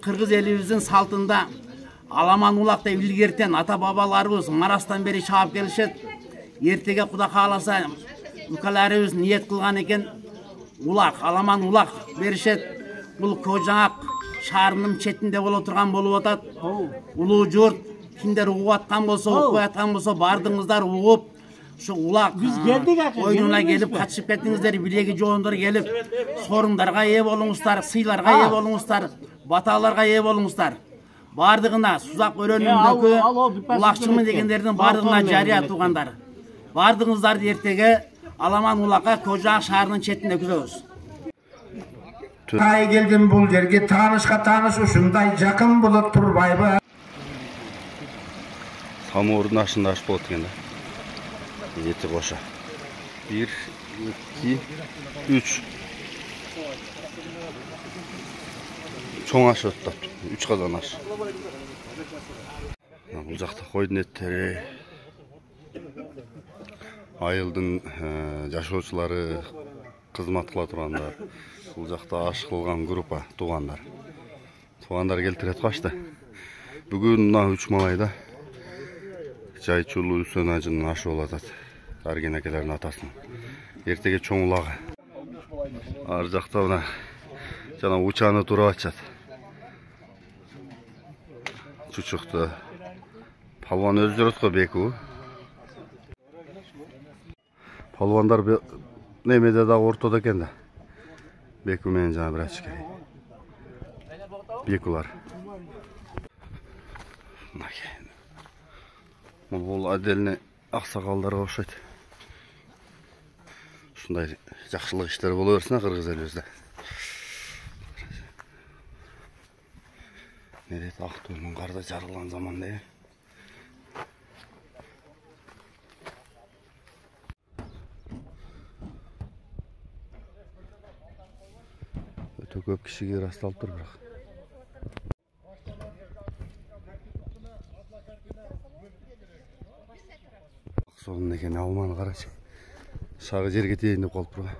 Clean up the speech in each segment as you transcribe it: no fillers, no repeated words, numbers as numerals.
Kırgız elibizin saltında Alaman ulakta ilgerten ata babalarыбыз Marastan beri çağıp gelişet. Ertege Kuda kalasa ülkelerimiz niyet kılgan eken ulak, Alaman ulak berişet. Бұл Көжаңақ шаарынын четинде боло турган болуп атат. Улуу журт кимдер угуп аткан болсо, укпай аткан болсо бардыңыздар угуп, ушу улак биз келдик ака. Ойнуна келип катышып кеттиңиздер, билеги жоондор келип, сорундарга ээ болуңуздар, сыйларга ээ болуңуздар, баталарга ээ болуңуздар. Бардыгына Сузак өрөнүндөгү улакчымын дегендердин бардыгына жарыя туугандар. Бардыгыңыздарды эртеге Аламан улакка Көжаңак шаарынын четинде күзөбүз. Тай келдим бул жерге, таанышка тааныш ушундай жакын болот турбайбы? Самуурдун ашында аш болот экен да. Эти кошо. 1, 2, 3. Чоң аш өттү. 3 казан аш. Бул жакта койдун эттери, айылдын жашоочулары, кызмат кыла тургандар. Бул жакта аш кылган группа туугандар. Туугандар келтирет качты. Бүгүн мына 3 малайда Жайчулуу Үсөн ажынын ашы болуп атат. Арген акелердин атасынын. Эртеге чоң улагы. Ар жакта мына жана учаны туруп атышат. Чучукту палван өздөрү го беку. Палвандар немеде да ортодо экен да. Беку менен жана бир ачкери. Бекулар. Бул отдельный аксакалдарга окшойт. Ушундай жакшылык иштер боло берсин кыргыз элибизде. Мерет Актөөнүн карда жарылган заманда. Өтө көп кишиге ырасталып тур бирок. Сонун экен алманы карачы. Шагы жерге тейин деп калып турган.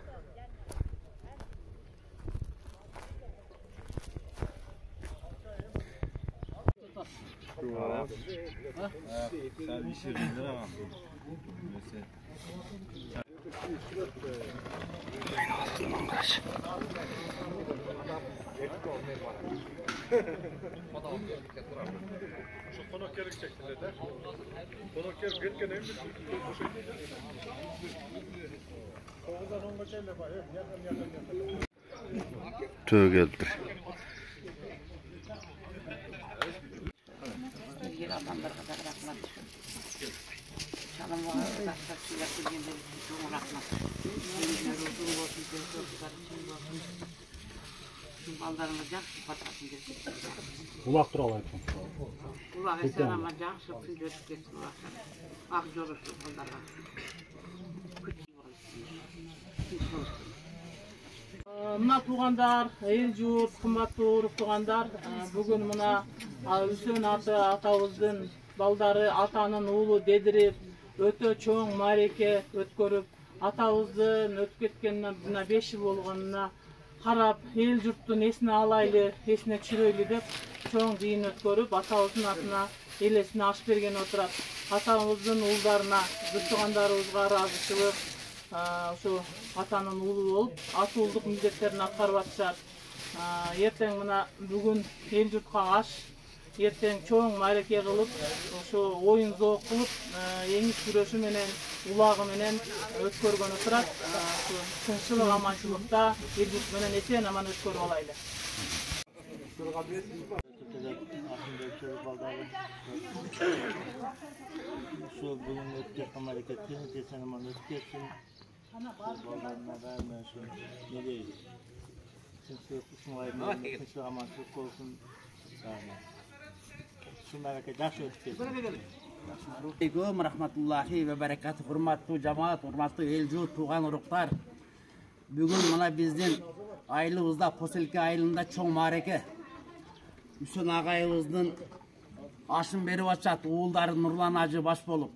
Tüy geldi. Ulak turалы aytқан. Ulak eserama жақсы күндөрүп кетти улактар. Ак жорушу балдарга. Мына туугандар, эл журт, кымбаттуу урук туугандар, бүгүн мына Үсөн атабыздын балдары атанын уулу дедирип, өтө чоң мареке өткөрүп, атабыздын өтүп кеткенине мына 5 жыл болгонуна карап, эл журттун эсине алайлы, эсине түшүрөйлү деп чоң жыйын өткөрүп, атабыздын атына элесине аш берген отурат. Атабыздын уулдарына, жүз туугандарыбызга ыраазычылык, ошо атанын уулу болуп, атуулдук милдеттерин аткарып атышат. Эртең мына бүгүн эл журтка аш, эртең чоң мареке кылып, ошо оюн зоок кылып, эңиз күрөшү менен, улагы менен өткөргөн отурат. Тынччылык, аманчылыкта эл журт менен эсен аман өткөрүп алайлы. Şu bugün ötecek hareketini geçen zaman öteceksin. Ballarına verme şu nereye? Kimse kusmayın, kimse amaçlık olsun. Şu hareket yaş ötecek. Assalamualaikum warahmatullahi wabarakatuh. Hurmatlı cemaat, hurmatlı el jurt, tuğan uruqtar. Bugün mana bizdin ayılыбызda Poselke айылында чоң мареке. Үсөн агайыбыздын ашын берип атышат, уулдары Нурлан ажы баш болуп.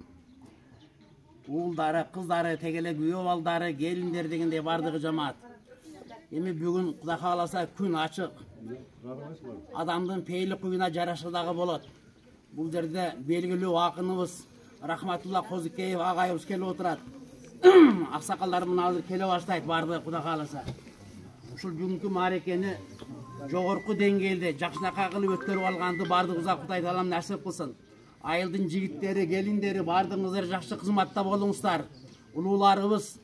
Уулдары, кыздары, тегеле күйөө балдары, келиндер дегендей бардыгы жамаат. Эми бүгүн Кудай кааласа күн ачык. Адамдын пейилик күйүнө жараша дагы болот. Бул жерде белгилүү акыныбыз Рахматулла Козыкеев агайыбыз келип отурат. Аксакалдар мына азыр келе баштайт барды Кудай кааласа. Ушул бүгүнкү маарекени жогорку деңгээлде жакшынакай кылып өткөрүп алганды бардыгыбызга Кудай таалам насип кылсын. Айылдын жигиттери, келиндери бардыгыңыздар жакшы кызматта болуңуздар. Улууларыбыз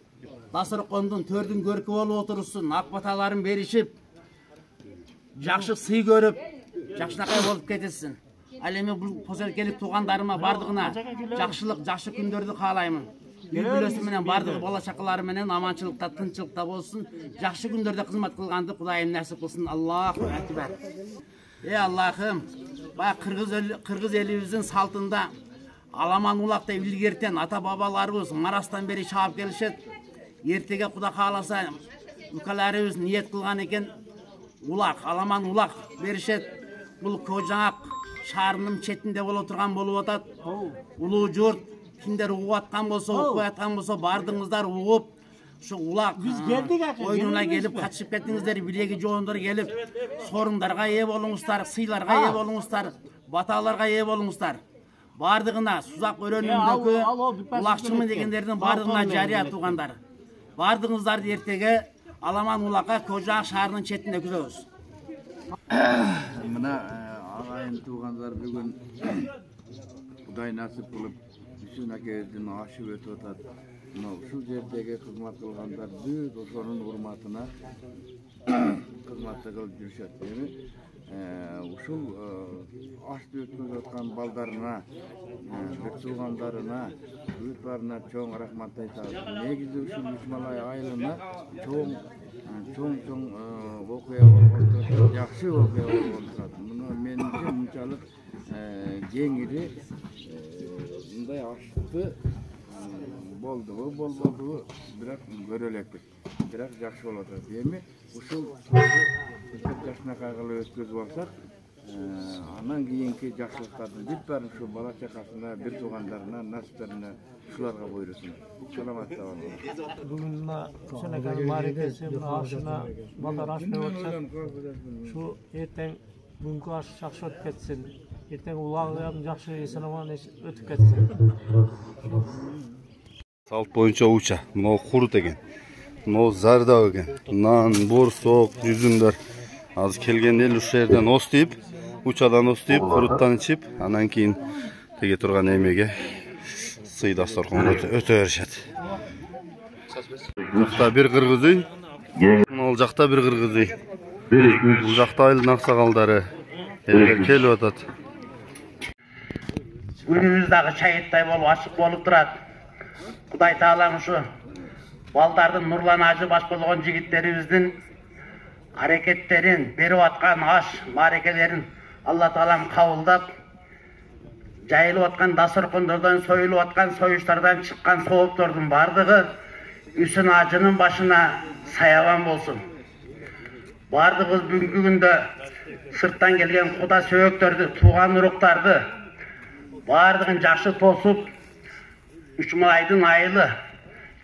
дасторкондун төрдүн көркү болуп отурушсун, ак баталарын беришип, жакшы сый көрүп, жакшынакай болуп кетесин. Ал эми бул поселкелик туугандарыма бардыгына жакшылык, жакшы күндөрдү каалаймын. Үй бүлөсү менен бардыгы бала чакалары менен аманчылыкта, тынчылыкта болсун. Жакшы күндөрдө кызмат кылганды Кудайым насип кылсын. Аллаху акбар. Аллахым, баягы кыргыз элибиздин салтында аламан улакта илгертен ата бабаларыбыз марастан бери чаап келишет. Эртеге Кудай кааласа укаларыбыз ниет кылган экен, улак, аламан улак беришет. Бул Кожаңак шаарынын четинде боло турган болуп атат. Улуу журт, кимдер угуп аткан болсо, укпай аткан болсо, бардыңыздар угуп, ушу улак оюнуна келип катышып кеттиңиздер, билеги жоондор келип, сорундарга ээ болуңуздар, сыйларга ээ болуңуздар, баталарга ээ болуңуздар. Бардыгына Сузак өрөөнүндөгү улакчымын дегендердин бардыгына жарыя туугандар. Бардыгыңыздарды эртеге аламан улакка Кожаңак шаарынын четинде күзөбүз. Мына агайын туугандар бүгүн Кудай насип кылып Үсүн акебиздин ашып өтүп атат. Мына ушул жердеги кызмат кылгандар бүт ошонун урматына кызматты кылып жүрүшөт. Эми ушул ашты өткөрүп аткан балдарына, бүт туугандарына, бүт барына чоң рахмат айтабыз. Негизи ушул Үчмалай айылына чоң окуя болгон турат, жакшы окуя болгон турат. Муну менимче мынчалык кеңири мындай ашты болдубу, болбодубу, бирок көрө элекпиз. Бирок жакшы болуп атат. Эми ушул жакшынакай кылып өткөзүп алсак, анан кийинки жакшылыктардын бүт баарын ушу бала чакасына, бир туугандарына, насиптерине ушуларга буйрусун. Саламатта болуңуздар. Бүгүн мына Үсүнакай маарекеси ашына балдар аш берип атышат. Ушу эртең бүгүнкү аш жакшы өтүп кетсин. Эртең улагым жакшы эсен-аман өтүп кетсин. Салт боюнча уча, мына курут экен. Мына зардап экен. Нан, борсок, жүзүмдөр. Азыр келген эл ушул жерден оступ, учадан оступ, куруттан ичип, анан кийин теге турган эмеге сый дасторконго өтө беришет. Мына бир кыргыз үй, мына жакта бир кыргыз үй. Бул жакта айылдын аксакалдары элдер келип атат. Үнүбүз дагы чайыттай болуп ачык болуп турат. Кудай таалам ушу балдардын нурлан ажы баш болгон жигиттерибиздин аракеттерин, берип аткан аш маарекелерин Алла таалам кабылдап, жайылып аткан дасторкондордон, союлуп аткан союштардан чыккан сооптордун бардыгы Үсүн ажынын башына саябан болсун. Бардыгыбыз бүгүнкү күндө сырттан келген куда сөөктөрдү, тууган уруктарды бардыгын жакшы тосуп, Үчмалайдын айылы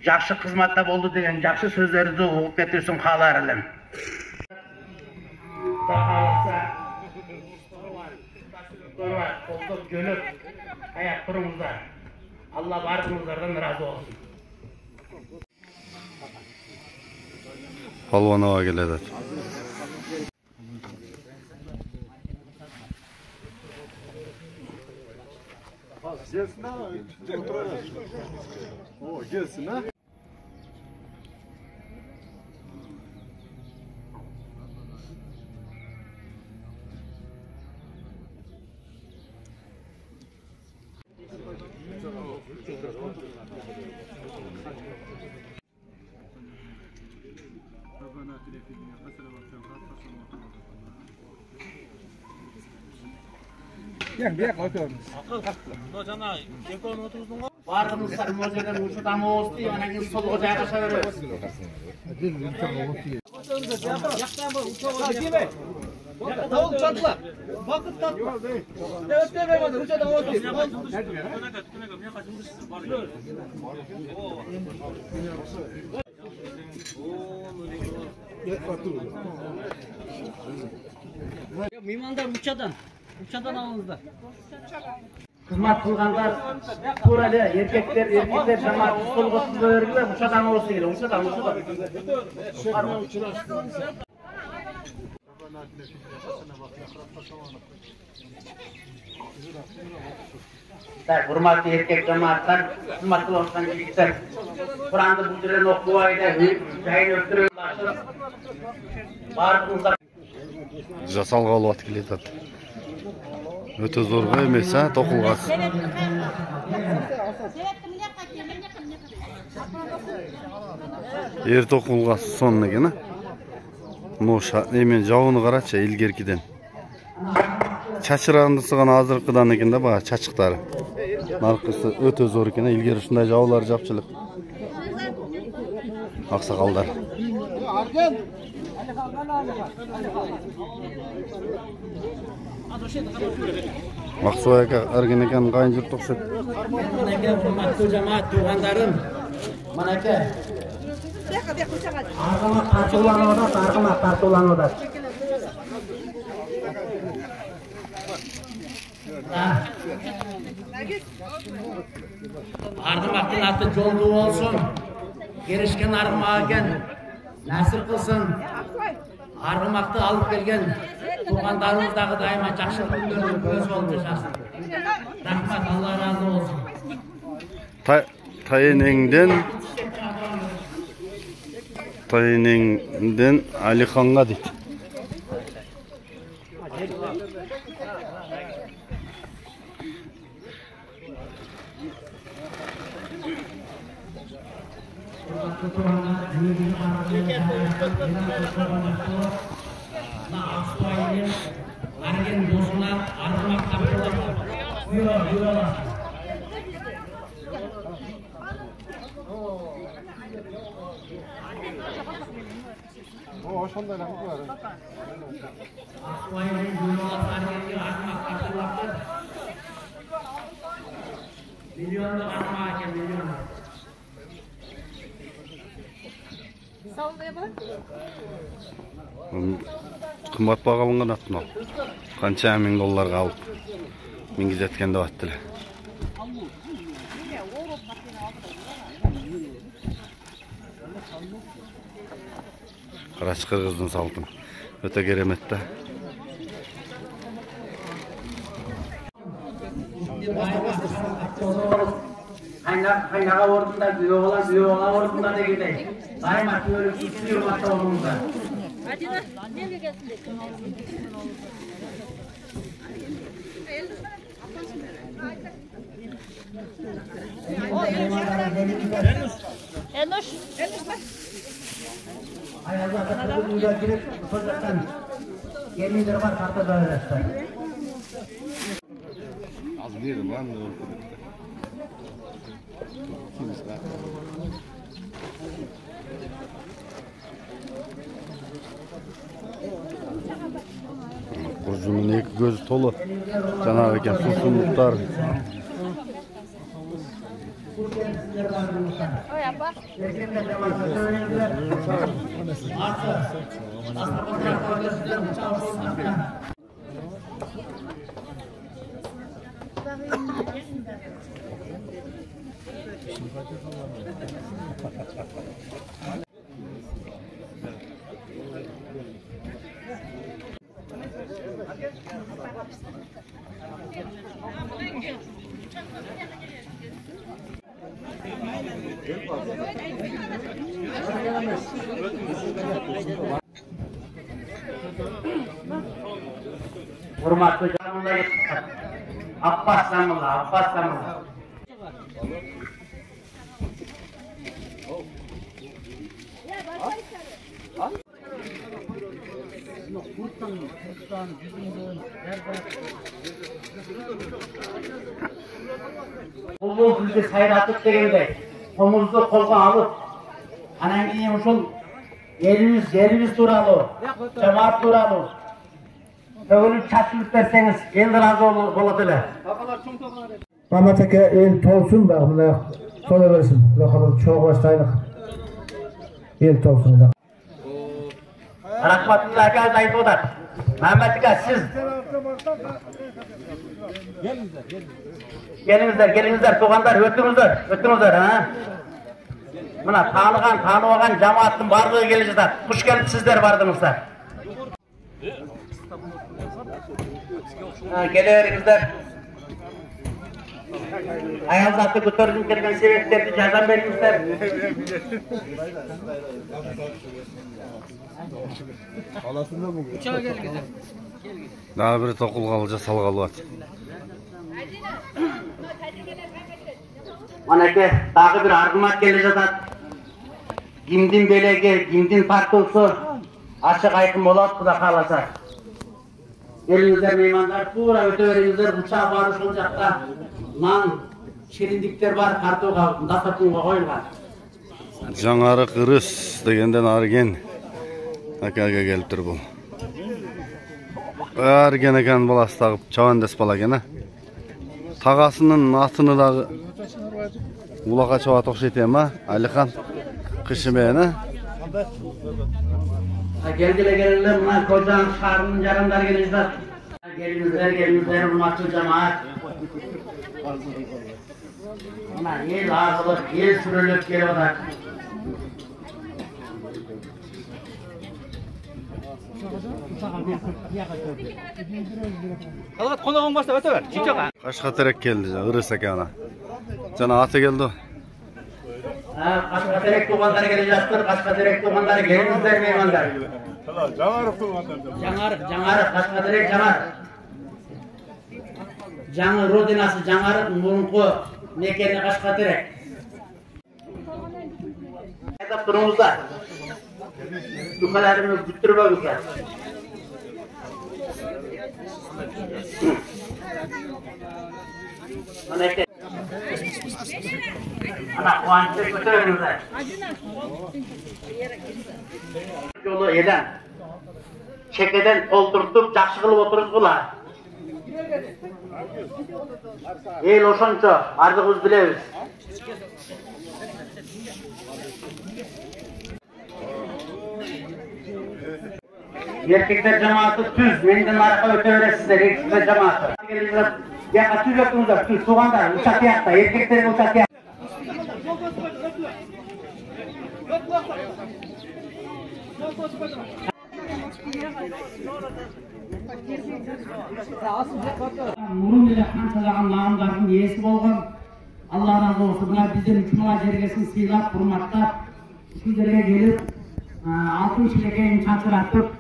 жакшы кызматта болду деген жакшы сөздөрдү угуп кетүүсүн каалар элем. Колдоп жөнөп аяк туруңуздар. Алла бардыгыңыздардан ыраазы болсун. Палван ага келет. Gelsin ha, oturarız. O gelsin ha. Gel bir yakala oturalım. 너 жана экөөнү отурдуң го? Бардыгыңыздар мөжеден учудан оостуй, анан кийин солго жайгаша беребиз. Davul çatla. Bakıp tatma. Evet demeyemedi. Uçadan otur. Mimandar uçadan alınızlar. Hizmet kılganlar tuğra ele erkekler cemaat stol kotup verirler uçadan olsa gele uçadan. Hurmatlı erkek cemaatlar, hizmet kılganlar kişiler Kur'an'da bulduran okuvayda jayın öptürüp barınızlar. Жасалға алып атып келеді. Өте зорға емес, тоқылғасы. Ер тоқылғасы сонын екен, емен жауыны қаратшы, елгеркіден. Чачырағындысы ғана азырқыдан екен да, баға чачықтары. Нарқысы өте зор екен, елгер ұшындай жаулар жапшылық. Ақсақалдар. Мақсуайға әрген екен қайын жұрт ұқсат. Мінеке, құрматты жамаат туғандарым. Мінеке, арғымақ тартулануда. Арғымақтың аты жолды болсын. Керішкен арғымақ екен. Нәсір қылсын. Арғымақты алып келген туғандарымыздағы дайыма жақсы күндердің көз болып жасасын. Рахмат, Алла разы болсын. Тайынеңден Алиханға дейді. Қымбат бағалынған атын ал. Қанша $1000 алып мінгізеткенде баттылы. Қарашы қырғыздың салтын. Өте кереметті. Қайнаға ордында, бүйоғала ордында дегендей. Дайыма көріп үстіне ұматта ордында. Enuş. Ayazlarda kırgınlığa girip fırsattan gelmeydir var kartta da öğretler. Az verim lan. Burcumun iki gözü tolu. Canavar eken susumluklar. Hurmatlı canımda yetiştir. Abbas Samullah. Бұл күлді сайратып дегенде, қомызды қолға алып, анан кейін ушул елimiz туралы, жамаат туралы төгіліп чатылып берсеңіз, ел разы болады эле. Маматеке ел толсын да, мына сола берсин. Құдай қаласа чоң баштайлық. Ел толсын да. Rahmatullah aka aytib o'tar. Muhammad aka siz Gelingizler tuğanlar öttüңүздөр ha. Mına tanıgan cemaatın barlığı gelecekler. Hoş gelip sizler vardınızlar. Geleveringizler. Ayaz zatı götürgün kelgen sebeplerdi jardam beringizler. Daha bir tokulgalı jasalgalı at. Manake dağı bir argımat gele jatat. Kimdin belege, kimdin tartılsı açık aytım bolat Kuda kalasa. Gelingizler meymanlar, pura öteveringizler uçağa barış olacakta. Nan şirindikler var, kartoga, dasatunga koyulgan. Жаңары кырыс дегенден арген акага келип тур бул. Арген экен баласы тагып чабандес бала экен а. Тагасынын атыны дагы улага чабат окшойт эми а, Алихан кышымен а. Geldiler mına kocan şarının jarandar gelişler. Gelingizler urmatçı cemaat. Mına el ağılıp, el sürülüp gelip otar. Албат коногуң барса өтө бер. Чичока. Кашка терек келди, ырыс экен ана. Жана аты келди. Кашка терек тугандар келе жатыр, кашка терек тугандар келиңиздер меймандар. Жаңарып тугандар. Жаңарып, кашка терек жаңар. Жаңы родинасы жаңарып, мурунку мекени кашка терек. Айтып туруңуздар. Dukalarımız bütürmemizler. Ana kuancı bütürmemizler. Yolu eden. Çekeden toldurtup jakşı kılıp oturuzgular. El oşonço, arzıgız bilebiz. Erkekler cemaati tüz, menden arka öteveresizler, erkekler cemaati. Ya tüz yaptığınızda, tüz, tuğanlar, uçak yakta, erkeklerin uçak yakta. Murun ile kançalagan lağımların iyesi bolgan. Allah razı olsun. Bunlar bizden 3 mala jergesini sıylap, hurmatlap, şu jerge gelip, altın çilekeyin çançıratıp,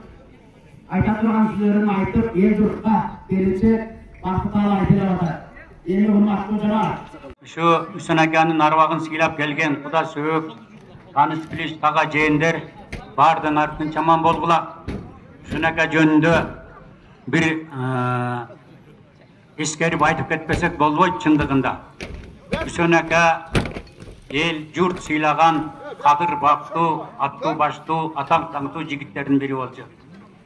ayta turgan sözlerini aytıp, el yurtqa gelince baktıqala aytılып atar. Endi hurmatlı jamaat. Şu Hüseyin akanın arvağın sıylap gelgen Kuda söğüp, tanış biliş taga jeyinler bardın artın çaman bolgula. Hüseyin aka jönündө bir eskerip aytıp ketpesek bolboyt çındыгында. Hüseyin aka el jurt sıylagan kadır baktуу, attуу baштуу, атаң таңтуу жигиттердин бири болчу.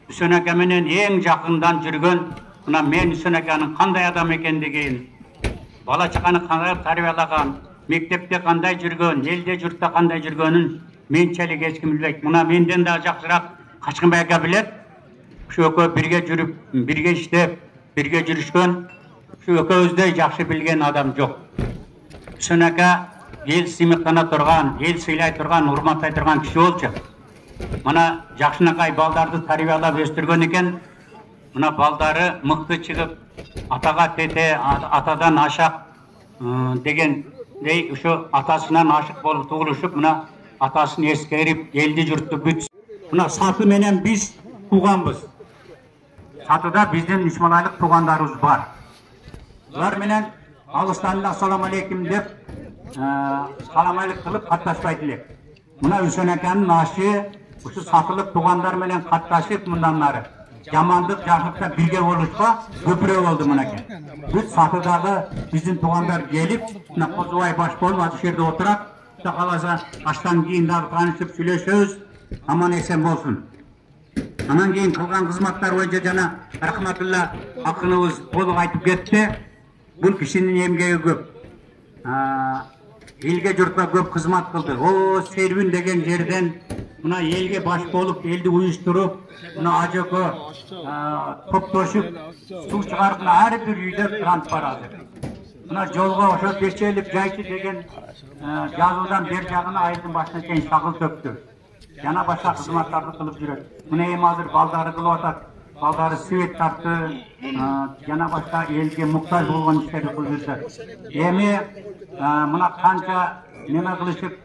Hüseyin aka menen эң жакындан жүргөн, мына мен Hüseyin akanын кандай адам экендигин, бала чаканы кандай тарбиялаган, мектепте кандай жүргөн, элде журтта кандай жүргөнүн менчелик эч ким билбейт. Мына менден да жакшыраак Качкынбай ака билет. Şu ekö birge жүрүп, birge иштеп, birge жүрүшкөн, şu ekөөбүздөй жакшы билген адам жок. Hüseyin aka ел сыймыктана турган, ел сыйлай турган, урматтай турган киши болчу. Мына жакшынакай балдарды тарбиялап өстүргөн экен. Мына балдары мыкты чыгып, атага тете, атадан ашак дегендей ушу атасынан ашык болуп тугулушуп, мына атасын эскерип, элди журтту бүт. Мына Саты менен биз туганбыз. Сатыда биздин 3 малайлык тугандарыбыз бар. Булар менен алыстан эле ассаламу алейкум деп саламайлык кылып катташпайт элек. Мына Hüseyin akanын ашы ушу сатылык тугандар менен катташып мындан нары жамандык жакшылыкта бирге болушка көпүрө болду мынакей. Бүт Сатыдагы биздин тугандар келип, мына Козубай баш болуп аты жерде отурат. Кудай кааласа аштан кийин дагы таанышып сүйлөшөбүз. Аман эсен болсун. Анан кийин кылган кызматтар боюнча жана Рахматулла акыныбыз толук айтып кетти. Бул кишинин эмгеги көп. elge jurtqa көп kızmat kıldı. O Servin degen yerden buna elge baş bolup, eldi uyuşturup, buna acıkı toptoşup, su çıkarıp her bir yüyde trant baradı. Buna jolga oşo beşelip jayçı degen yazıdan bir jagına ayıtın başına keyin şakıl töktü. Yana başka kızmatlardı kılıp жүрөт. Buna hem hazır baldары kılıp atat. Baldары свет tarttı. Yana başka elge muhtaç bolgan işleri kılıp жүрдü. Emi buna kança neme kılışıp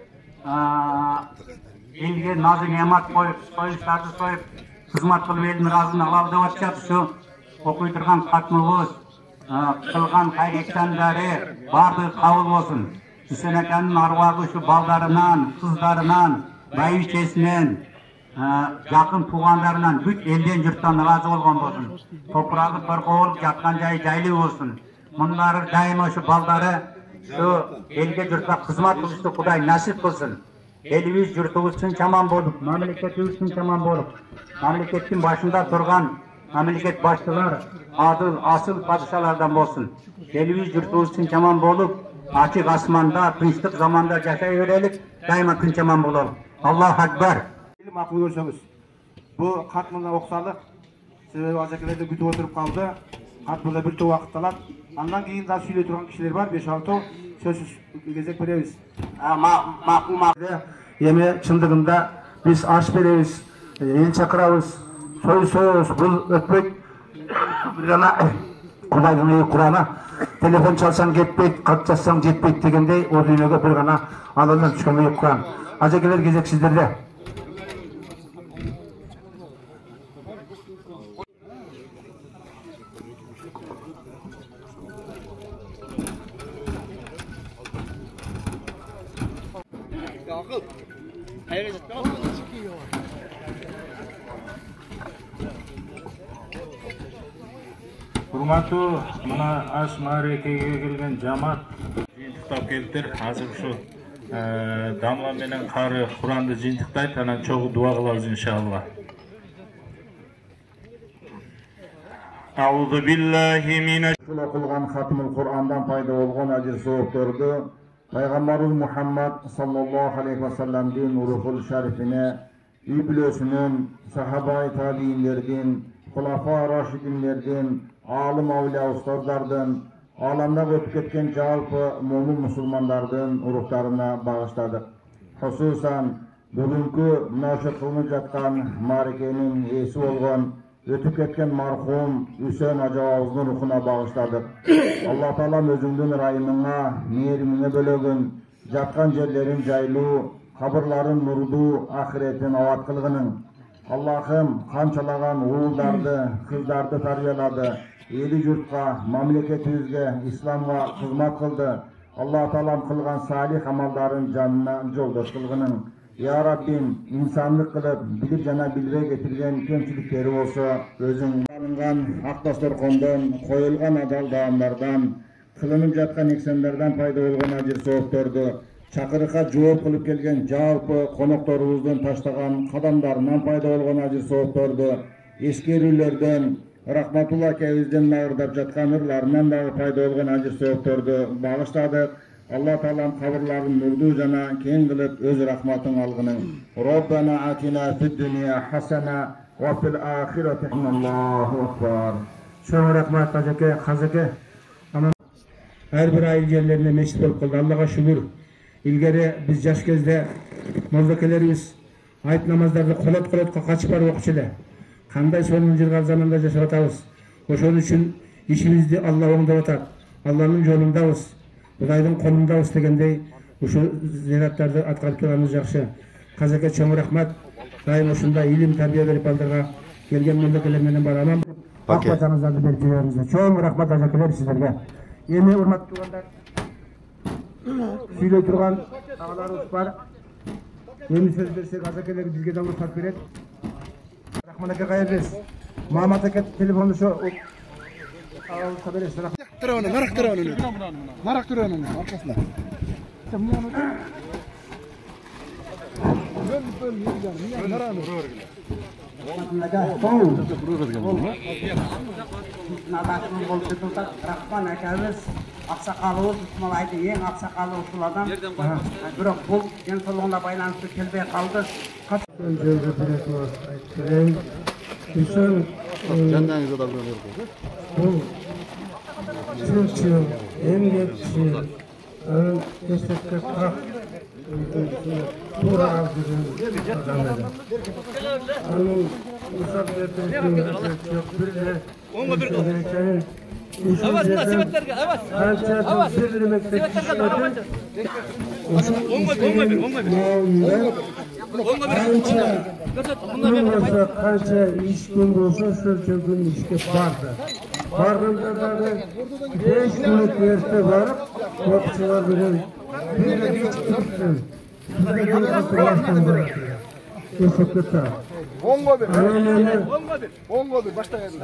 elge nazı nemat koyup, soyuşlardı soyup, kızmat kılıp elin razını alab dep atışat. Şu okuy turgan katmыбыз, kılgan hayrekçandары bardığı kabul olsun. Hüseyin Akanın arvagı şu baldarından, kızlarından, bayişesinden, yakın tuğanlarından, büt elden jurttan razı olgan bolsun. Toprağı torko olup, yatkan jayı jaylı olsun. Bunları daima şu baldarı, şu elge jurtqa kızmat kılıştı Kuday nasip kılsın. Elimiz jurtubuz üçün çaman bolup, mamleketimiz üçün çaman bolup, mamleketin başında turgan mamleket başçılar adıl, asıl padişalardan bolsun. Elimiz jurtubuz üçün çaman bolup, açık asmanda, tinçlik zamanda yaşayıverelik, daima tinçaman bolalım. Allahu Akbar. Maqul görüşөбүз. Bu katmından oksalık, sebebi azakelerde kütüp oturup kaldı. Katmında bir vaqt alat. Andan keyin daha söyley turgan kişiler var, 5-6 sözsüz gezek berебиz. Эми чындыгында biz aş berебиz, el çakırabız, söz bu ötpek bir gana Kuday'ın Kur'an'a telefon çalsan getpek, kat yazsan jetpek degendey o dünyada bir gana Allah'dan düşkün Kur'an. Azakeler gezek sizlerde. Hurmatlı mına aş marekege kelgen jamat jыйынтыктап келиптир. Азыр ушу дамла менен кары Куранды жыйынтыктайт, анан чогуу дуа кылабыз иншалла. Auzu billahi mineş. Okulan Hatmul Kur'an'dan payda olgan acır soğukturdu. Peygamberimiz Muhammed sallallahu aleyhi ve sellem'in ruhul şerifine, İblösünün, sahabe-i tabiinlerden, Hulafa Raşidinlerden, alim avliya ustazlardan, alamda ötüp ketken jalpı mumun musulmanlardan ruhlarına bağışladık. Hususan bugünkü münasip kılınıp jatkan marikenin esi olgan ötüp ketken marhum Hüseyin Acabağız'ın ruhuna bağışladık. Allah Teala özündün rayımına, mehrimine bölögün, jatkan yerlerin jaylı, kabırların nurdu, ahiretin avatkılığının. Allah'ım kançalagan oğuldardı, kızdardı tarbiyaladı. Eli yurtqa, mamleketimizge, İslam'a hizmet kıldı. Allah Teala kılgan salih amalların canına yoldaş kılgının. Ya Rabbim, insanlık kılıp, bilip jana bilire getirgen kemçilikleri olsa, özün alıngan akdaslar kondan, koyulgan adal dağımlardan, kılınıp jatkan eksenlerden payda olgan acır soğuktordu. Çakırıqa жооп kılıp kelgen jalpı konoktorubuzdan taştagan kadamlarından payda olgan acır soğuktordu. Eskerülerden, Rahmatullah akebizden mağırdap jatkan ırlarından da payda olgan acır soğuktordu. Bağışladık. Allah Teala'nın kabırların nurdu jana keng kılıp öz rahmatın algının. Rabbana atina fid dunya hasana ve fil ahireti Allahu akbar. Şoň rahmat ajake, hazake. Her bir ayıl yerlerine meşit bolup kaldı. Allah'a şükür. İlgari biz jaş kezde mozakelerimiz ayet namazlarda kolat kaçıp barıp okuşu ele. Kanday sonun jırgal zamanda jaşap atabız. Oşon üçün işimizdi Allah oňdap atat. Allah'ın jolundabız. Kuday'ın kolundabız degendey uşu ziyaretlerdi atkap turganımız jakşı. Kazake çoň rahmat. Daim oşunda ilim tarbiya berip baldarga kelgen memlekeler menen baraman. Akbatanızlardı berip jiberiңiz. Çoň rahmat ajakeler sizlerge. Emi urmatly tugandar. Süyle turgan ağalarımız var. Emi söz bersek ajakeler bizge de ruhsat beret. Rahman aka qayerdes? Muhammed aka telefonu şu ağalıkta beres. Marak duruyor onun arkasında. Rahman akabız ақсақалыбыз мына айтты ең ақсақалы ушул адам. Бирок бул денсаулыгына байланыштуу келбей калды. Жаныңызда да бирөө берди. Бул чынчыл, эмгекчи, эсепке так туура алдырган адам эле. Анын мисал бердирген жок бирде. Qancha ish kun bo'lsa, shuncha kun ishga bordi. Borganda dag'i 5 minut erta borib, o'quvchilar bilan birga chiqdim. Ongo'dir, başlayalım.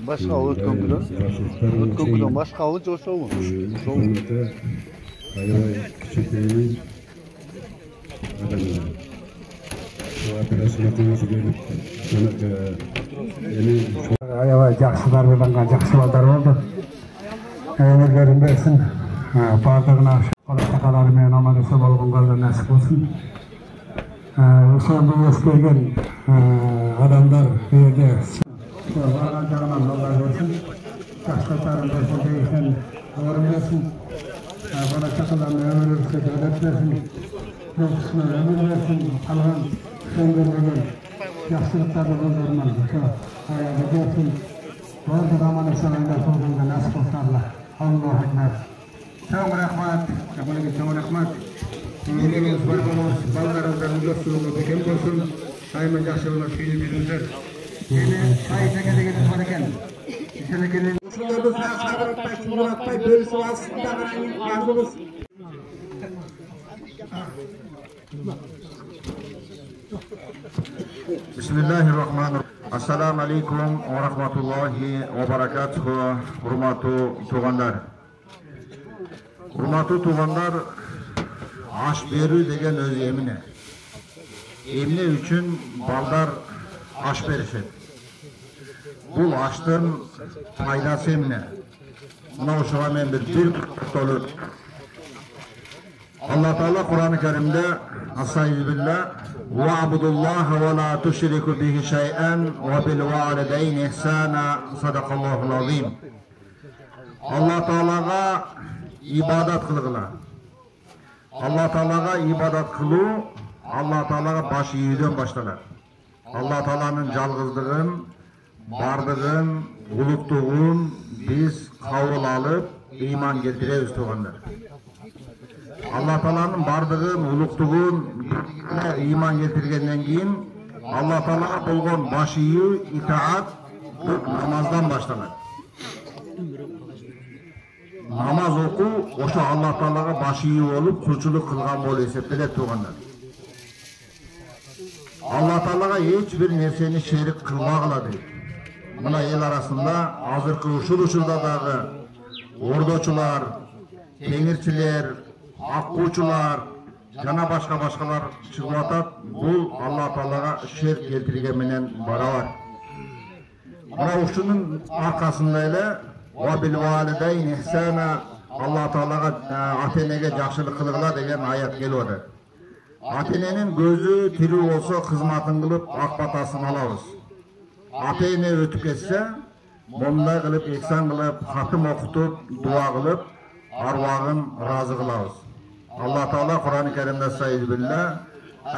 Başka ötken günden başka alıcı olsa mı? Aybay küçüklerinin adamlar. Aybay жақсылар bilan жақсы балдар болды. Өмірлерін берсін. Бардығына қолақтақалары мен аман есен болғанға нәсіп болсын. Сонда өскелген адамдар берді. Барған жағынан Алла берсін. Жақсылықтарын берсін дейін орын берсін. Қолақтақаларына өмір өрсе дәулет берсін. Жоқсына өмір берсін. Қалған сөндірген жақсылықтарды болдырман. Аяғы берсін. Бардық аман есен болғанға нәсіп болсын. Allahu Ekber. Çok rahmat. Kapıdaki çok rahmat. Eliniz barbarımız, ballarımızdan dostluğumuz bekem olsun. Sayma yaşıyorlar filmimizler. Yine ayet ekledikleri var eken. İşlekenin. Şunları sağ bölüsü aslında arzumuz. Bismillahirrahmanirrahim. Assalamu alaikum wa rahmatullahi wa barakatuhu. Hurmatli tuğanlar. Hurmatli tuğanlar, aş berүү деген өзү эмне. Эмне үчүн балдар аш беришет. Бул аштын пайдасы эмне? Мына ушуга мен бир токтолуп. Алла Таала Кур'an-ı Kerim'de Estağfirullah Va'budullaha ve la tuşriku bihi şey'en ve bil valideyni ihsana sadakallahul azim. Allah Teala'ga ibadat kılgılar. Allah Teala'ga ibadat kılu Allah Teala'ga baş iyiden başlar. Allah Teala'nın жалгыздыгын, бардыгын, улуктугун biz kabul alıp iman keltirебиз тугандар. Allah Teala'nın bardığın, uluktuğun iman getirgenden keyin Allah Teala'ga bolgon başıyı itaat namazdan başlanır. Namaz oku, oşo Allah Teala'ga başıyı olup kulçuluk kılgan bol eseptelet tuğanlar. Allah Teala'ga hiçbir nerseni şerik kılmagıla deyip. Mına el arasında azırkı uşul-uşulda dağı ordoçular, teңирчилер, аккуучулар жана башкалар чыгып атат. Бул Алла Таалага шерк келтирген менен барабар. Мына ушунун аркасында эле ва бил валидейни ихсана Алла Таалага ата-энеге жакшылык кылгыла деген аят келип атат. Ата-эненин көзү тирүү болсо кызматын кылып ак батасын алабыз. Ата-эне өтүп кетсе, мондай кылып ихсан кылып, хатым окутуп, дуа кылып, arvağın razı kılavuz. Allah Teala Kur'an-ı Kerim'de Estağfirullah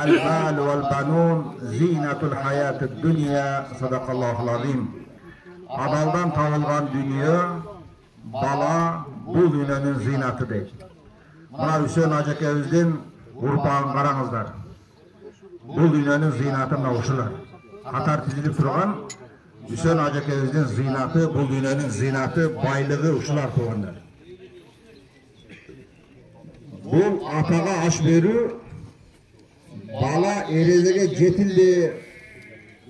El-mal vel-banun zinetul hayatid dünya sadakallahul azim. Adaldan tavılgan dünya, bala bu dünyanın zinatı değil. Buna Hüseyin Hacıkeviz'den urpağın karanızlar. Bu dünyanın zinatına uşular. Katar tizilip durgan Hüseyin Ajekebizдің зинаты, бұл дүниенің зинаты, байлығы ушулар туғандар. Бұл атаға аш беру, бала ерезеге жетілді,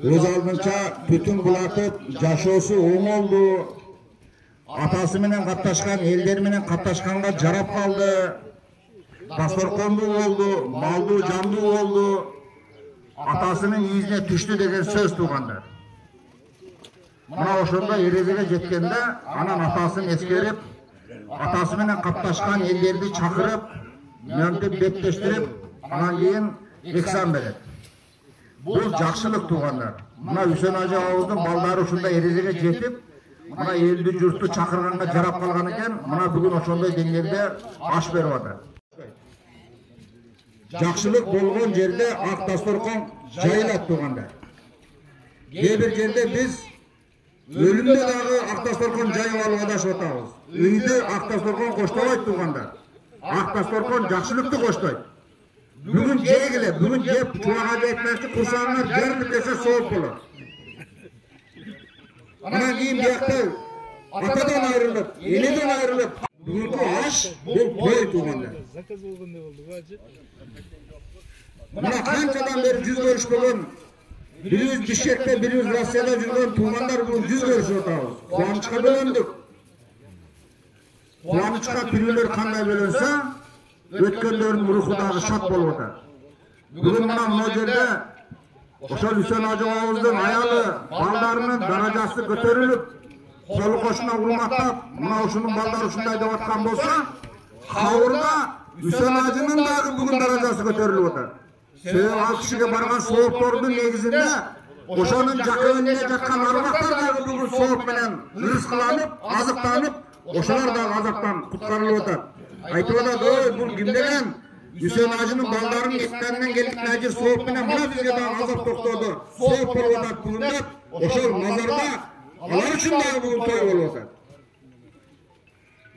өз алдынша түтін бұлатып, жашосы оң oldu, атасы менен катташкан, элдер менен катташканга жарап қалды, дасторконду болду, малду, жанду болду, атасының изине түштү деген сөз туғандар. Мына ошондо эрезеге жеткенде анан атасын эскерип, атасы менен катташкан элдерди чакырып, мынтип беттештирип, анан кийин экзам берет. Бул жакшылык туғандар. Мына Hüseyin Aja Ağaoğuz'un балдары ушунда эрезеге жетип, мына элди журтту чакырганга жарап калган экен, мына бүгүн ошондой деңгээлде аш берип атат. Жакшылык болгон жерде ак дасторкон жайылат туғандар. Кээ бир жерде биз өлүмдө дагы ак дасторкон жайып алууга адашып атабыз. Үйдө ак дасторкон коштобойт туғандар. Ак дасторкон жакшылыкты коштойт. Бүгүн жегиле, бүгүн жеп чуага жетмешти курсаңар жарым десе сооп болот. Анан кийин биякта атадан айрылып, энеден айрылып, бүгүнкү аш бул той туғандар. Мына канчадан бери жүз көрүшпөгөн, бирибиз Бишкекте, бирибиз Россияда жүргөн туугандар бүгүн жүз көрүшүп атабыз. Кубанычка бөлөндүк. Кубанычка тирүүлөр кандай бөлөнсө, өткөндөрдүн руху дагы шат болуп атат. Бүгүн мына могу жерде ошол Hüseyin Aja Ağaoğuz'дун аялы, балдарынын даражасы көтөрүлүп, колу кошуна урматтап, мына ушунун балдары ушундай деп аткан болсо, кабырда Hüseyin Aja'нын дагы бүгүн даражасы көтөрүлүп атат. Себеби ал кишиге барган сооптордун негизинде ошонун жакынында жаткан арбактар дагы бүгүн сооп менен рызкыланып, азыктанып, ошолор дагы азаптан куткарылып атат. Айтып атат, ой, бул ким деген? Hüseyin Aja'нын балдарын эскенинен келиптин ажыр сооп менен мына бизге дагы азап токтоду. Сооп болуп атат бүгүн деп, ошол мазарда алар үчүн дагы бүгүн той болуп атат.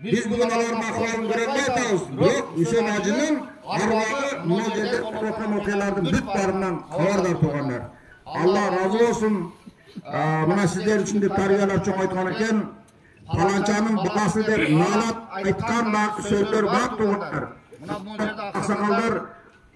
Biz bugün alarm aklarını görevde atağız. Yok, Hüseyin Aja'nın arvahı mına жерде program okuylarının bütbarından habardar tuğanlar. Allah razı olsun. Mına sizler için de tarihiyeler çok aytkan eken, Palançanın balası der nalat aytkan da sözler bak tuğanlar. Aksakallar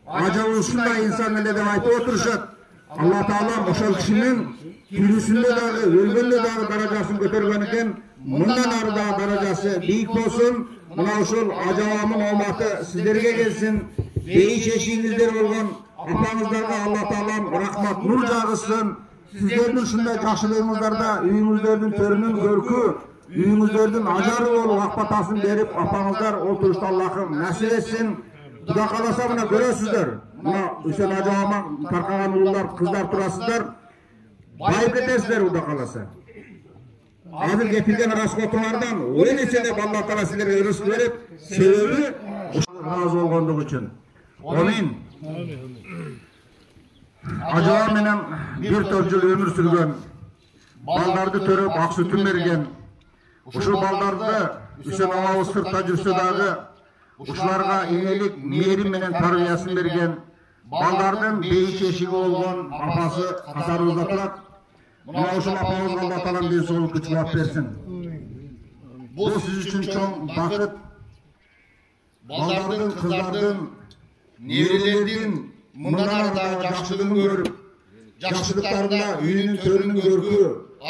acaba uşunday insan ele de aytı oturuşat. Allah Teala oşal kişinin türüsünde dağı, ölgünde dağı daracasını götürgen eken, bundan arada daracası büyük olsun. Mına uşul acabamın olmatı sizlerge gelsin. Beyiş eşiğinizler olgun. Apanızlarga Allah Teala'm rahmat nur jağısın. Sizlerin şunday jakşılığınızlarda үйүңүздөрдүн төрүнүн көрkü, үйүңүздөрдүн ажары болуп акбатасын берип, апаңыздар отурушта Аллахым насип этсин. Кудай кааласа мына көрөсүздөр. Мына Hüseyin Aja Ağaoğuz'dan таркаган уулар, кыздар турасыздар. Байып кетесиздер Кудай кааласа. Азыр кепилген расходуңардан ой нече деп Алла Таала силерге рызык берип, себеби разы болгондугу үчүн. Амин. Ажаа менен 1-4 жыл өмүр сүргөн, балдарды төрөп ак сүтүн берген. Ушул балдарды Hüseyin Ağaoğuz сыртта жүрсө дагы ушуларга энелик мээрим менен тарбиясын берген. Балдардын бейиш эшиги болгон апасы катарыбызда турат. Мына ушул апабызга Алла Таалам ден соолук күч кубат берсин. Бул сиз үчүн чоң бакыт. Балдардын, кыздардын, неберелердин мындан ары жакшылыгын көрүп, жакшылыктарында үйүнүн төрүнүн көркү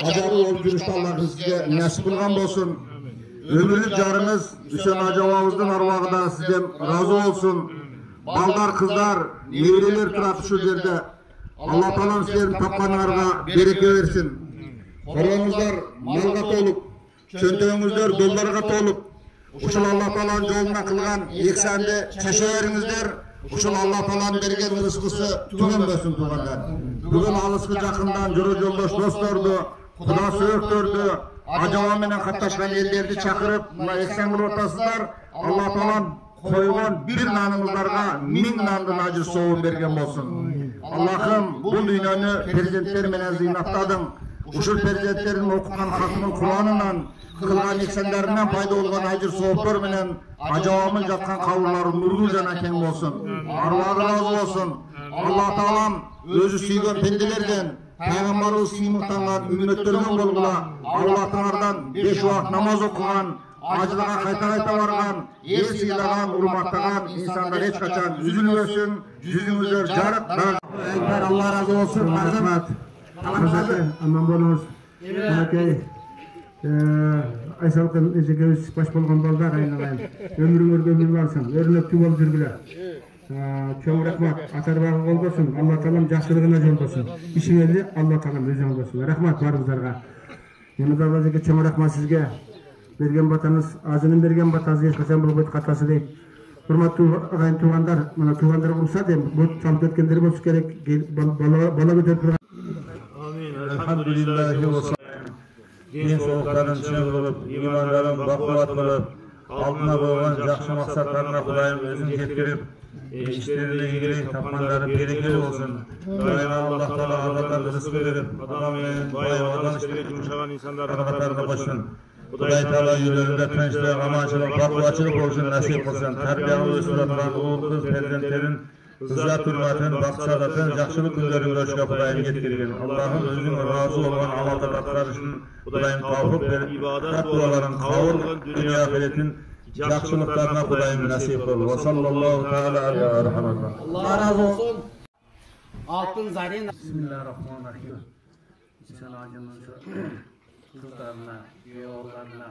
ажары болуп жүрүштү Алла сизге насип кылган болсун. Ömürlük jarınız Hüseyin Aja Ağaoğuz'dan arvahı da sizden razı olsun. Balдар, kızlar, nevreler turat şu yerde. Allah Teala'm sizlerin tapkanlarga bereke versin. Koronuzlar malga tolup, çöntөгүңүздөр dollarga tolup, ушул Allah Teala'nın жолуна кылган эксанды чашабериңиздер. Ушул Allah Teala'nын берген рызкысы түгөнбөсүн тугандар. Бүгүн алыскы жакындан жора жолдош досторду, Кудай сөөктөрдү, ажаба менен катташкан элдерди чакырып, мына эксан кылып атасыздар. Алла Таалам койгон бир наныңыздарга 1000 нандын ажыр соогун берген болсун. Аллахым бул дүйнөнү перзенттер менен зыйнаттадың. Ушул перзенттердин окуган хатмын Куранынан, кылган эксандарынан пайда болгон ажыр сооптор менен ажабамын жаткан кабырлары нурдуу жана кең болсун. Арвагы разы болсун. Алла Таалам өзү сүйгөн пенделерден Peygamberimiz sıyımıqtangan ümmetlerden bolgula, Allah'tanlardan 5 vakit namaz okugan, acılığa kayta vargan, el sıylagan, urmaktаған insanlar hiç kaçan üzülmesin, yüzünüzler jarık. Ekber Allah razı olsun. Rahmat. Aman bolunuz. Akay. Aysalqın ejegemiz baş bolgan balдар aynagan. Ömrüңөргө ömür barсын. Örnөктүү болуп жүргүлө. Çok rahmat. Atarbağın olmasın. Allah Teala'm жақсылығına жолдосын. İşinizi Allah Teala'm өзі жолдосын. Rahmat barыңыздарға. Yana da bazıca çok rahmat sizge. Bergen batanız, ağzının bergen batası ешқашан болбойт қатасы дейт. Hurmatlı ағайын туғандар, мына туғандар болса дейм, бұл салып өткендер болса керек, бала көтеріп тұрған. Amin. Elhamdülillahi ve sallam. Din soğukların çığ kılıp, imanların bakıvat kılıp, altına koygan жақсы maqsadlarına Kudayım özün yetkirip, işlerine ilgili tapmanları berekeli olsun. Daima Allah Teala aradan rızık verip, adam ve bay adam işlerine yumuşagan insanların katlarına koşsun. Kuday Teala yüzlerinde tinçlik, amançılık, bakıvatçılık olsun, nasip olsun. Terbiyalı ösüratlan, oğul kız, prezidentlerin, Izzat hürmetini, baksadatın, жақсылық günlerin ölçüge Kudayım yetkirgin. Allah'ın özünün razı olan amaldarlar için Kudayım tavuk verip, ibadet duaların kavur, dünya ahiretin жақсылықтарına Kudayım nasip ol. Ve sallallahu teala aleyhi ve sellem. Allah razı olsun. Altın zarin. Bismillahirrahmanirrahim. İnsan acının kızlarına, üye oğullarına,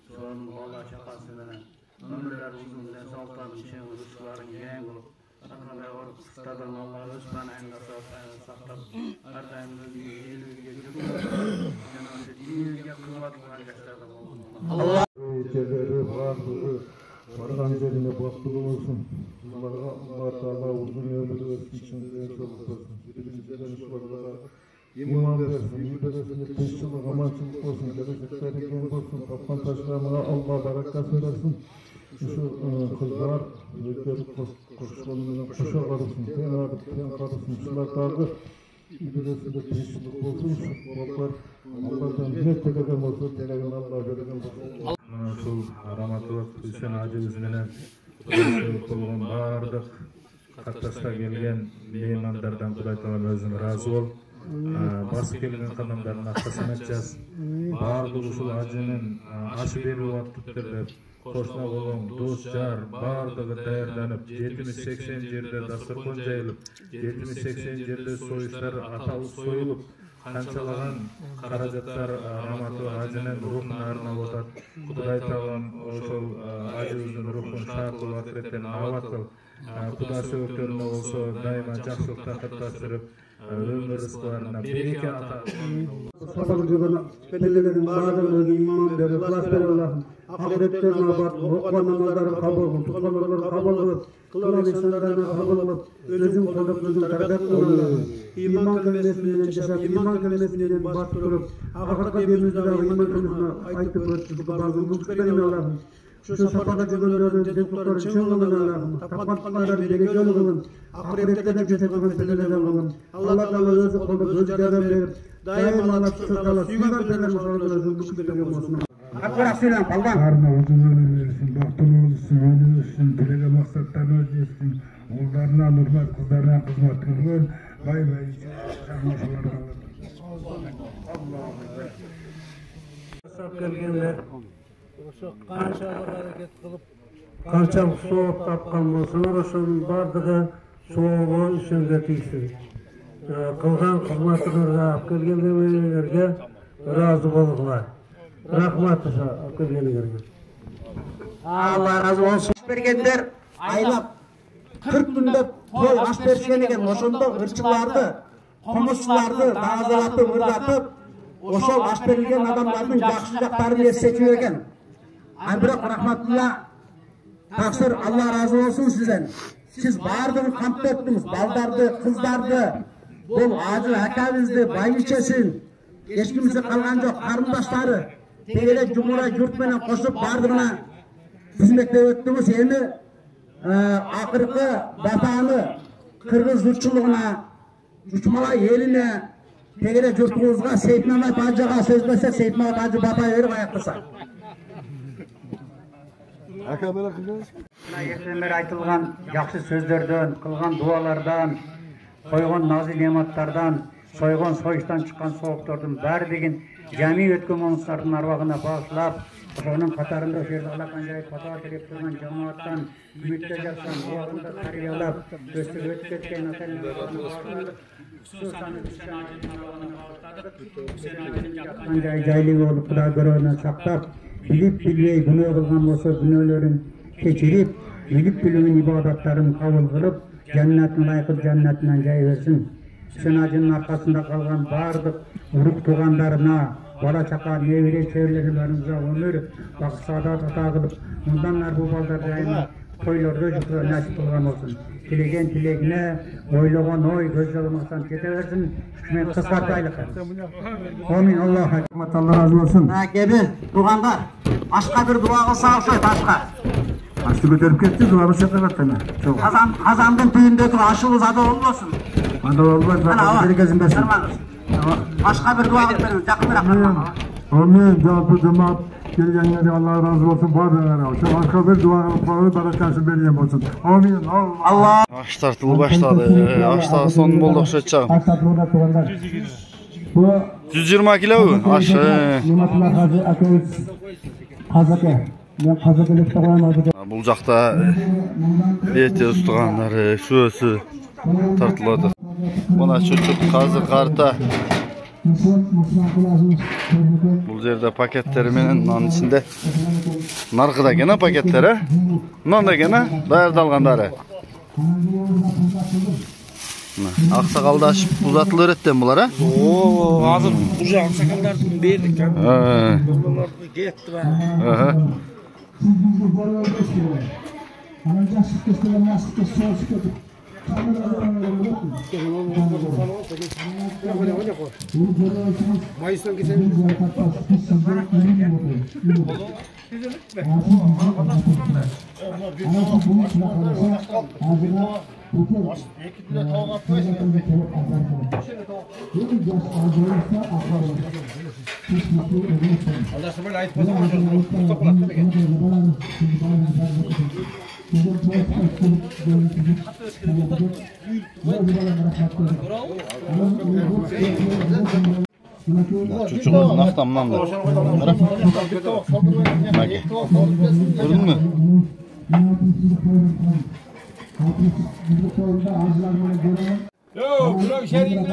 sorun oğla şakasına, ömürler uzun, sağlıkların, şen rızıkların gen olup, Akıllıya orup kıstadan Allah özmen ayında saklar. Her daim özünü elbirge götürür. Cenab-ı dinimizge kıymat kılan yaşlardan olsun. Allah Cezeri, varlığı, vargan yerine baktılığı olsun. Allah Teala uzun ömür versin için çok olsun. Birimizden işvarlara iman versin, ibaresinde teşkilik, amaçlılık olsun. Gelecekleri gen olsun. Tapkan taşlarına Allah barakat versin. Şu kızlar, öykeri koşularından koşa karısın, ten ağrıp, ten karısın, şular kardı. İbresinde teşkilik olsun, şu kollar Allah'tan ne telegen olsun, telegen Allah veregen olsun. Şul Rahmatullah Hüseyin Acımız menen kılgın bardıq kattaşta gelgen meymanlardan Kuday Teala özün razı ol. Bası kelgen kanamlarına kasamet jaz. Bardıq uşul acının aşı beri vaktitlerler. Koşna bolon, dost jar, bardığı tayarlanıp, 70-80 yerde dasturxon jayılıp, 70-80 yerde soyuşlar atalıp soyulup, kançalagan karajatlar Rahmatullah Hacının ruhuna arnab otat. Kuday Teala'm oşol acımızın ruhun şad kıl, ahiretten avat kıl. Kuda sebeplerine olsa daima жақсылық taqattastırıp, ömür rızklarına bereke ata. Sabır cübana, belirlerin bağırlarına iman verir, ikhlas verir Allah'ım. Ahiretlerine abat, okuan namazları kabul kıl, tutkanları kabul kılıp, kılan insanlarına kabul kılıp, özün koyduk, özün tarbiyat kılın. İman kelimesinden yaşap, iman kelimesinden bastırıp, ahirette demizde iman kelimesine aytıp ötüp, bazı mülklerini Allah'ım. Şu safhada cübelerin, dedikleri çığlığını Allah'ım. Tapatlıkları bereke olun. Ahiretlerine götürülen belirlerden olun. Allah Teala özü koyduk, özü yardım verip, daima Allah sırtala, suygan belirler masalada özün mülklerini olsun. Akbarak söyleyin, kaldan. Karna uzun ömür versin, baktın olsun, ömür olsun, dilege maksatlarını ödesin. Oğullarına hürmet, kızlarına hizmet kılgın. Bay bay, sarmaşalarına Gelgenler, qanchalik sovuq topgan bo'lsalar o'shaning bardigi sovug'i ishimga tegsin. Qilgan xizmatingizga olib kelganlarga rozi bo'linglar. Rahmat olib kelganlarga. Allah razı olsun. Bergenler aylab 40 günde toy aş berishgan ekan. O'shanda ırçılardı, qo'mishchilarni ta'zilatib, o'rgatib, o'shal aş berilgan odamlarning yaxshi jaqlarini eslatib ekan. Biroq rahmatullah taqsir Allah razı olsun sizden. Siz bardığını kamp ettiniz, baldardı, kızdardı, bol acı akabizdi, bayliçesin, eskimize kalgan yok, karındaşları, tegele cumhura yurtmenen koşup bardığına hizmetle öttünüz, emi akırkı batanı, Kırgız yurtçuluğuna, Uçmala eline, tegele yurtluğuzga Seyit Mehmet Hacı'ga söz versek, Seyit Mehmet Hacı batayı verip ayakkısa. Ертеңдер айтылған жақсы сөздерден, қылған дуалардан, қойған назы нематтардан, сойгон сойуштан чыккан сооптордун баары деген жами өткөн момундардын арбагына багышлап, ошонун катарында ошол жерде алакан жайып фатва берип турган жамааттан үмүттө жаткан убагында тарбиялап өстүрүп кеткен ата-эне жайлуу болуп Кудай көрөөнөн сактап, билип билбей күнөө кылган болсо күнөөлөрүн кечирип, билип билүүнүн ибадаттарын кабыл кылып, жаннатын ылайкы жаннатынан жай берсин. Үсөн ажынын аркасында калган баардык урук туугандарына, бала чака, небере чеберлерибарыбызга өмүр, бакыт саадат ата кылып, мындан ары бул балдар жайына тойлордо жүрүүгө насип кылган болсун. Тилеген тилегине, ойлогон ой көздөөгө мактан кете берсин. Мен кыскартайлык. Амин. Аллах разы болсун. Кебин туугандар, башка бир дуа кылсак окшойт башка. Ашты көтөрүп кетти, дуабыз чакыраттана. Казандын түбүндөгү ашыбыз ада болбосун. Ада болбойт, берекесин берсин. Башка бир дуа кылып бериңиз, жакыныраак. Амин. Жалпы жамаат келгендерге Алла разы болсун. Баардыгына. Ошо башка бир дуа кылып коюп, баракасын берген болсун. Амин. Алла. Аш тартылып баштады. Аштагы сон болду окшойт чагым. 120 кило аш. Бул жакта бете устугандары, шөөсү тартылады. Мына чөчөк казыр карта. Бул жерде пакеттери менен анын ичинде наркыда экен пакеттери. Мындай экен даярдалгандары. Аксакалдашып узатыла берет булар, а? Азыр уже аксакалдарды бердик. Булар кетти ба. Çocuklar naktamdan da. Gördün mü? Yo, şehrin